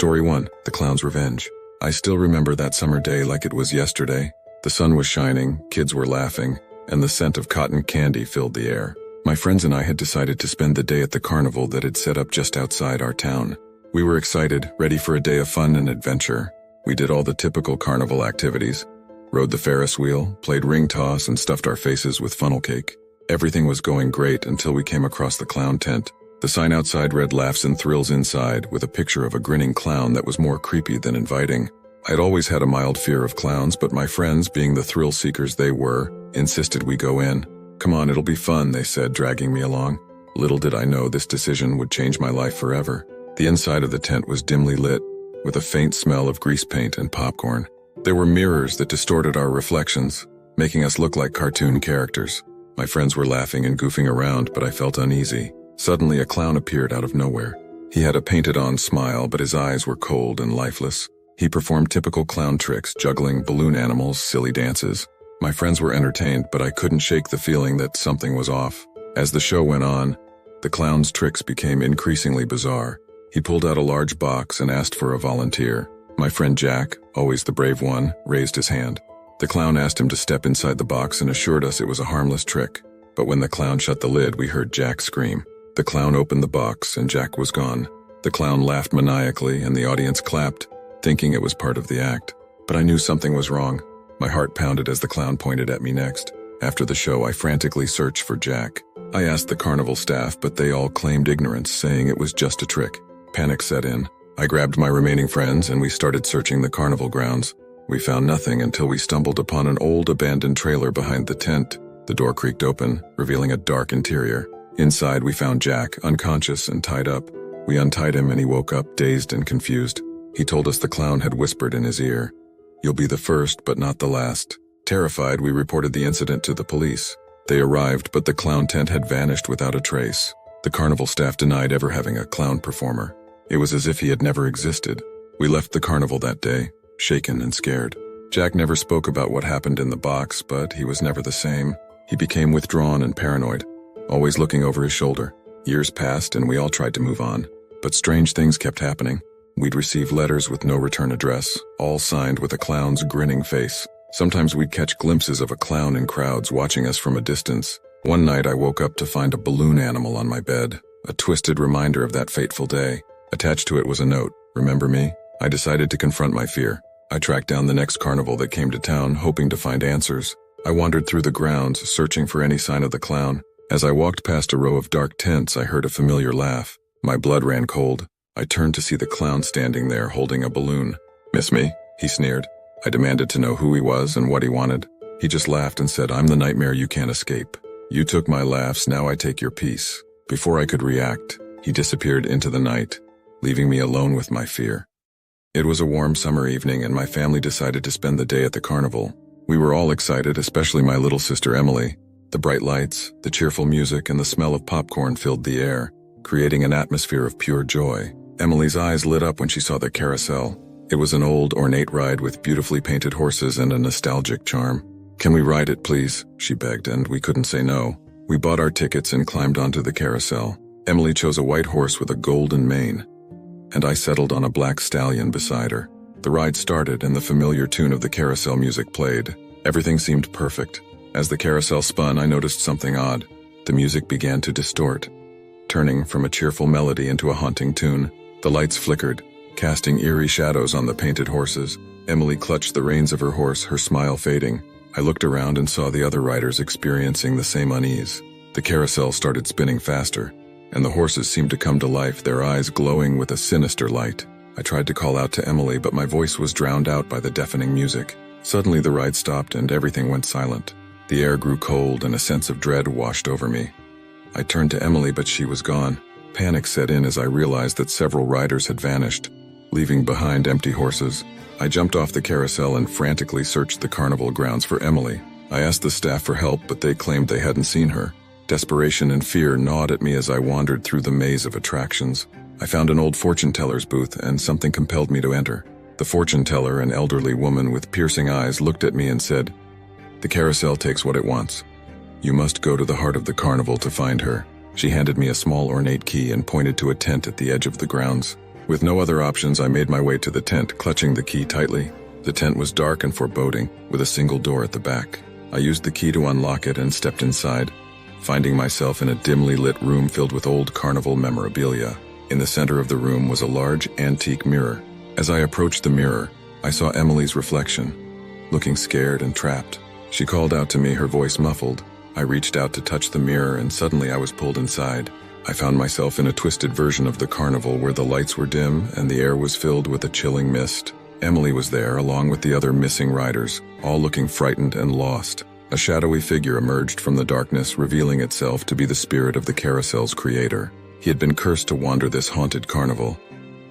Story 1, The Clown's Revenge. I still remember that summer day like it was yesterday. The sun was shining, kids were laughing, and the scent of cotton candy filled the air. My friends and I had decided to spend the day at the carnival that had set up just outside our town. We were excited, ready for a day of fun and adventure. We did all the typical carnival activities, rode the Ferris wheel, played ring toss, and stuffed our faces with funnel cake. Everything was going great until we came across the clown tent. The sign outside read "Laughs and Thrills Inside," with a picture of a grinning clown that was more creepy than inviting. I'd always had a mild fear of clowns, but my friends, being the thrill seekers they were, insisted we go in. "Come on, it'll be fun," they said, dragging me along. Little did I know this decision would change my life forever. The inside of the tent was dimly lit, with a faint smell of grease paint and popcorn. There were mirrors that distorted our reflections, making us look like cartoon characters. My friends were laughing and goofing around, but I felt uneasy. Suddenly, a clown appeared out of nowhere. He had a painted-on smile, but his eyes were cold and lifeless. He performed typical clown tricks, juggling balloon animals, silly dances. My friends were entertained, but I couldn't shake the feeling that something was off. As the show went on, the clown's tricks became increasingly bizarre. He pulled out a large box and asked for a volunteer. My friend Jack, always the brave one, raised his hand. The clown asked him to step inside the box and assured us it was a harmless trick. But when the clown shut the lid, we heard Jack scream. The clown opened the box and Jack was gone. The clown laughed maniacally and the audience clapped, thinking it was part of the act. But I knew something was wrong. My heart pounded as the clown pointed at me next. After the show, I frantically searched for Jack. I asked the carnival staff, but they all claimed ignorance, saying it was just a trick. Panic set in. I grabbed my remaining friends and we started searching the carnival grounds. We found nothing until we stumbled upon an old abandoned trailer behind the tent. The door creaked open, revealing a dark interior. Inside, we found Jack, unconscious and tied up. We untied him and he woke up, dazed and confused. He told us the clown had whispered in his ear, "You'll be the first, but not the last." Terrified, we reported the incident to the police. They arrived, but the clown tent had vanished without a trace. The carnival staff denied ever having a clown performer. It was as if he had never existed. We left the carnival that day, shaken and scared. Jack never spoke about what happened in the box, but he was never the same. He became withdrawn and paranoid, always looking over his shoulder. Years passed and we all tried to move on, but strange things kept happening. We'd receive letters with no return address, all signed with a clown's grinning face. Sometimes we'd catch glimpses of a clown in crowds watching us from a distance. One night I woke up to find a balloon animal on my bed, a twisted reminder of that fateful day. Attached to it was a note, "Remember me?" I decided to confront my fear. I tracked down the next carnival that came to town, hoping to find answers. I wandered through the grounds, searching for any sign of the clown. As I walked past a row of dark tents, I heard a familiar laugh. My blood ran cold. I turned to see the clown standing there, holding a balloon. "Miss me?" he sneered. I demanded to know who he was and what he wanted. He just laughed and said, "I'm the nightmare you can't escape. You took my laughs, now I take your peace." Before I could react, he disappeared into the night, leaving me alone with my fear. It was a warm summer evening and my family decided to spend the day at the carnival. We were all excited, especially my little sister Emily. The bright lights, the cheerful music, and the smell of popcorn filled the air, creating an atmosphere of pure joy. Emily's eyes lit up when she saw the carousel. It was an old, ornate ride with beautifully painted horses and a nostalgic charm. "Can we ride it, please?" she begged, and we couldn't say no. We bought our tickets and climbed onto the carousel. Emily chose a white horse with a golden mane, and I settled on a black stallion beside her. The ride started and the familiar tune of the carousel music played. Everything seemed perfect. As the carousel spun, I noticed something odd. The music began to distort, turning from a cheerful melody into a haunting tune. The lights flickered, casting eerie shadows on the painted horses. Emily clutched the reins of her horse, her smile fading. I looked around and saw the other riders experiencing the same unease. The carousel started spinning faster, and the horses seemed to come to life, their eyes glowing with a sinister light. I tried to call out to Emily, but my voice was drowned out by the deafening music. Suddenly the ride stopped and everything went silent. The air grew cold and a sense of dread washed over me. I turned to Emily, but she was gone. Panic set in as I realized that several riders had vanished, leaving behind empty horses. I jumped off the carousel and frantically searched the carnival grounds for Emily. I asked the staff for help, but they claimed they hadn't seen her. Desperation and fear gnawed at me as I wandered through the maze of attractions. I found an old fortune teller's booth and something compelled me to enter. The fortune teller, an elderly woman with piercing eyes, looked at me and said, "The carousel takes what it wants. You must go to the heart of the carnival to find her." She handed me a small ornate key and pointed to a tent at the edge of the grounds. With no other options, I made my way to the tent, clutching the key tightly. The tent was dark and foreboding, with a single door at the back. I used the key to unlock it and stepped inside, finding myself in a dimly lit room filled with old Carnival memorabilia. In the center of the room was a large, antique mirror. As I approached the mirror, I saw Emily's reflection, looking scared and trapped. She called out to me, her voice muffled. I reached out to touch the mirror, and suddenly I was pulled inside. I found myself in a twisted version of the carnival where the lights were dim and the air was filled with a chilling mist. Emily was there, along with the other missing riders, all looking frightened and lost. A shadowy figure emerged from the darkness, revealing itself to be the spirit of the carousel's creator. He had been cursed to wander this haunted carnival,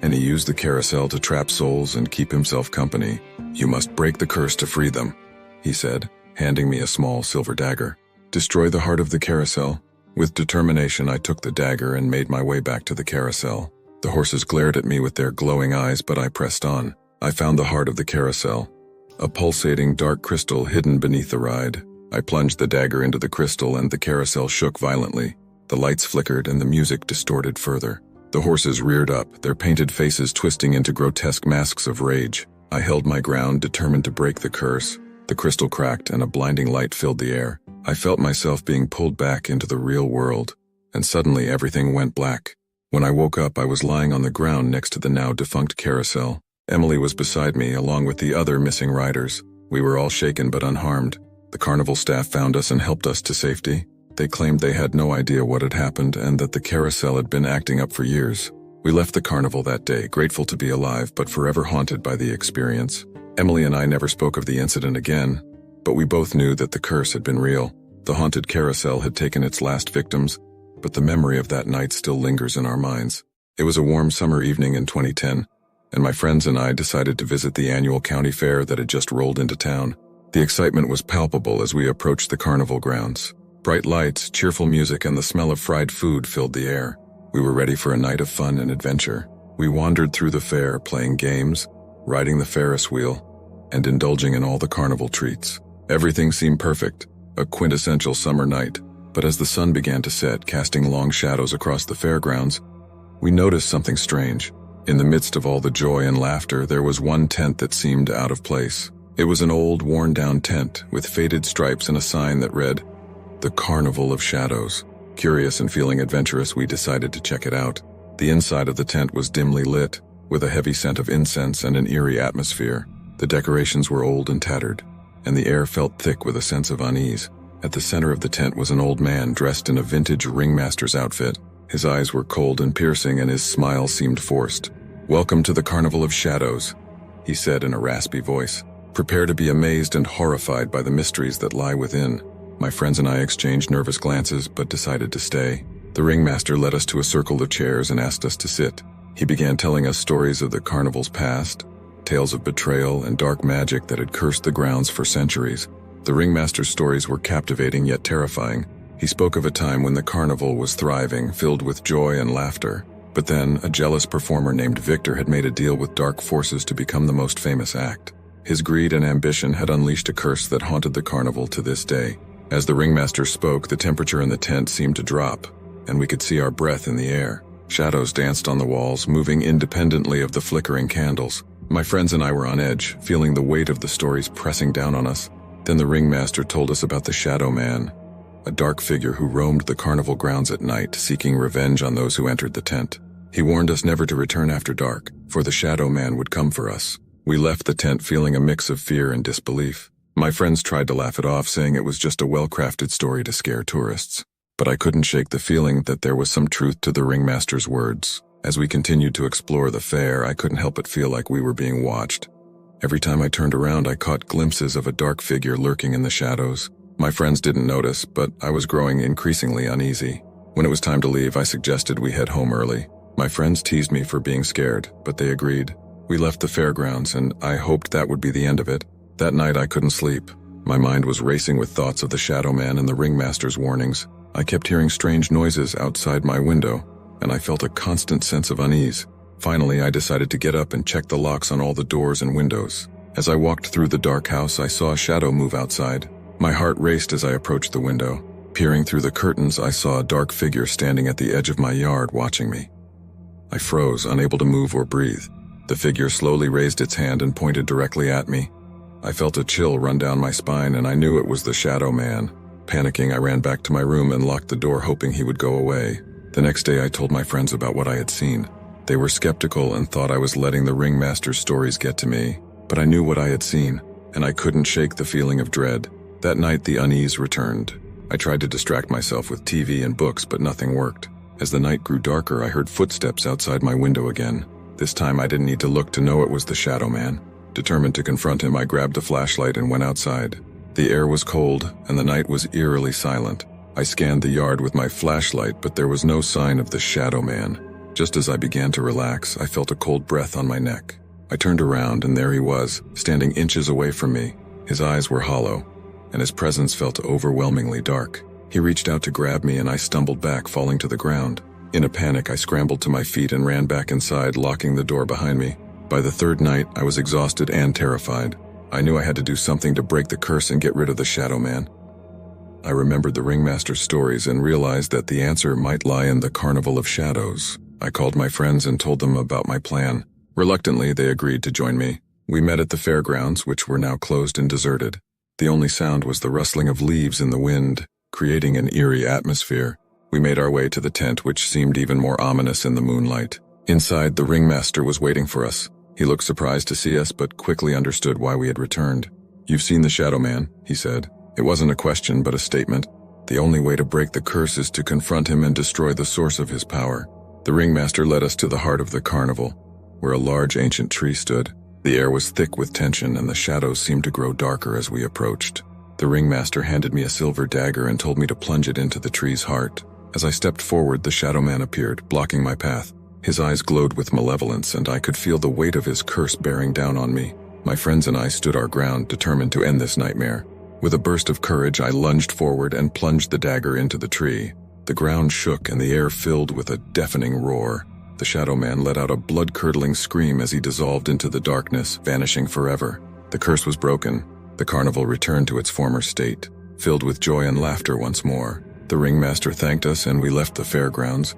and he used the carousel to trap souls and keep himself company. "You must break the curse to free them," he said, handing me a small silver dagger. "Destroy the heart of the carousel." With determination, I took the dagger and made my way back to the carousel. The horses glared at me with their glowing eyes, but I pressed on. I found the heart of the carousel, a pulsating dark crystal hidden beneath the ride. I plunged the dagger into the crystal and the carousel shook violently. The lights flickered and the music distorted further. The horses reared up, their painted faces twisting into grotesque masks of rage. I held my ground, determined to break the curse. The crystal cracked and a blinding light filled the air. I felt myself being pulled back into the real world, and suddenly everything went black. When I woke up, I was lying on the ground next to the now defunct carousel. Emily was beside me, along with the other missing riders. We were all shaken but unharmed. The carnival staff found us and helped us to safety. They claimed they had no idea what had happened and that the carousel had been acting up for years. We left the carnival that day, grateful to be alive but forever haunted by the experience. Emily and I never spoke of the incident again, but we both knew that the curse had been real. The haunted carousel had taken its last victims, but the memory of that night still lingers in our minds. It was a warm summer evening in 2010, and my friends and I decided to visit the annual county fair that had just rolled into town. The excitement was palpable as we approached the carnival grounds. Bright lights, cheerful music, and the smell of fried food filled the air. We were ready for a night of fun and adventure. We wandered through the fair, playing games, riding the Ferris wheel, and indulging in all the carnival treats. Everything seemed perfect, a quintessential summer night. But as the sun began to set, casting long shadows across the fairgrounds, we noticed something strange. In the midst of all the joy and laughter, there was one tent that seemed out of place. It was an old, worn-down tent with faded stripes and a sign that read, "The Carnival of Shadows." Curious and feeling adventurous, we decided to check it out. The inside of the tent was dimly lit, with a heavy scent of incense and an eerie atmosphere. The decorations were old and tattered, and the air felt thick with a sense of unease. At the center of the tent was an old man dressed in a vintage ringmaster's outfit. His eyes were cold and piercing, and his smile seemed forced. "Welcome to the Carnival of Shadows," he said in a raspy voice. "Prepare to be amazed and horrified by the mysteries that lie within." My friends and I exchanged nervous glances, but decided to stay. The ringmaster led us to a circle of chairs and asked us to sit. He began telling us stories of the carnival's past, tales of betrayal and dark magic that had cursed the grounds for centuries. The ringmaster's stories were captivating yet terrifying. He spoke of a time when the carnival was thriving, filled with joy and laughter. But then, a jealous performer named Victor had made a deal with dark forces to become the most famous act. His greed and ambition had unleashed a curse that haunted the carnival to this day. As the ringmaster spoke, the temperature in the tent seemed to drop, and we could see our breath in the air. Shadows danced on the walls, moving independently of the flickering candles. My friends and I were on edge, feeling the weight of the stories pressing down on us. Then the ringmaster told us about the Shadow Man, a dark figure who roamed the carnival grounds at night, seeking revenge on those who entered the tent. He warned us never to return after dark, for the Shadow Man would come for us. We left the tent feeling a mix of fear and disbelief. My friends tried to laugh it off, saying it was just a well-crafted story to scare tourists. But I couldn't shake the feeling that there was some truth to the ringmaster's words. As we continued to explore the fair, I couldn't help but feel like we were being watched. Every time I turned around, I caught glimpses of a dark figure lurking in the shadows. My friends didn't notice, but I was growing increasingly uneasy. When it was time to leave, I suggested we head home early. My friends teased me for being scared, but they agreed. We left the fairgrounds, and I hoped that would be the end of it. That night I couldn't sleep. My mind was racing with thoughts of the Shadow Man and the ringmaster's warnings. I kept hearing strange noises outside my window, and I felt a constant sense of unease. Finally, I decided to get up and check the locks on all the doors and windows. As I walked through the dark house, I saw a shadow move outside. My heart raced as I approached the window. Peering through the curtains, I saw a dark figure standing at the edge of my yard watching me. I froze, unable to move or breathe. The figure slowly raised its hand and pointed directly at me. I felt a chill run down my spine, and I knew it was the Shadow Man. Panicking, I ran back to my room and locked the door, hoping he would go away. The next day, I told my friends about what I had seen. They were skeptical and thought I was letting the Ringmaster's stories get to me, but I knew what I had seen, and I couldn't shake the feeling of dread. That night, the unease returned. I tried to distract myself with TV and books, but nothing worked. As the night grew darker, I heard footsteps outside my window again. This time, I didn't need to look to know it was the Shadow Man. Determined to confront him, I grabbed a flashlight and went outside. The air was cold, and the night was eerily silent. I scanned the yard with my flashlight, but there was no sign of the Shadow Man. Just as I began to relax, I felt a cold breath on my neck. I turned around, and there he was, standing inches away from me. His eyes were hollow, and his presence felt overwhelmingly dark. He reached out to grab me, and I stumbled back, falling to the ground. In a panic, I scrambled to my feet and ran back inside, locking the door behind me. By the third night, I was exhausted and terrified. I knew I had to do something to break the curse and get rid of the Shadow Man. I remembered the Ringmaster's stories and realized that the answer might lie in the Carnival of Shadows. I called my friends and told them about my plan. Reluctantly, they agreed to join me. We met at the fairgrounds, which were now closed and deserted. The only sound was the rustling of leaves in the wind, creating an eerie atmosphere. We made our way to the tent, which seemed even more ominous in the moonlight. Inside, the Ringmaster was waiting for us. He looked surprised to see us, but quickly understood why we had returned. "You've seen the Shadow Man," he said. It wasn't a question, but a statement. The only way to break the curse is to confront him and destroy the source of his power. The Ringmaster led us to the heart of the carnival, where a large ancient tree stood. The air was thick with tension, and the shadows seemed to grow darker as we approached. The Ringmaster handed me a silver dagger and told me to plunge it into the tree's heart. As I stepped forward, the Shadow Man appeared, blocking my path. His eyes glowed with malevolence, and I could feel the weight of his curse bearing down on me. My friends and I stood our ground, determined to end this nightmare. With a burst of courage, I lunged forward and plunged the dagger into the tree. The ground shook and the air filled with a deafening roar. The Shadow Man let out a blood-curdling scream as he dissolved into the darkness, vanishing forever. The curse was broken. The carnival returned to its former state, filled with joy and laughter once more. The Ringmaster thanked us and we left the fairgrounds,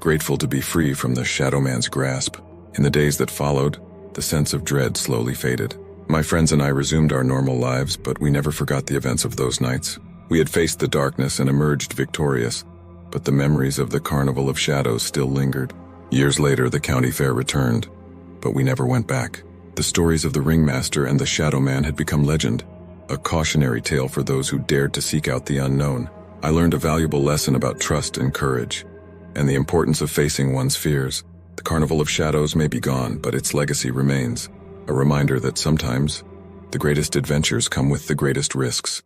grateful to be free from the Shadow Man's grasp. In the days that followed, the sense of dread slowly faded. My friends and I resumed our normal lives, but we never forgot the events of those nights. We had faced the darkness and emerged victorious, but the memories of the Carnival of Shadows still lingered. Years later, the county fair returned, but we never went back. The stories of the Ringmaster and the Shadow Man had become legend, a cautionary tale for those who dared to seek out the unknown. I learned a valuable lesson about trust and courage, and the importance of facing one's fears. The Carnival of Shadows may be gone, but its legacy remains. A reminder that sometimes, the greatest adventures come with the greatest risks.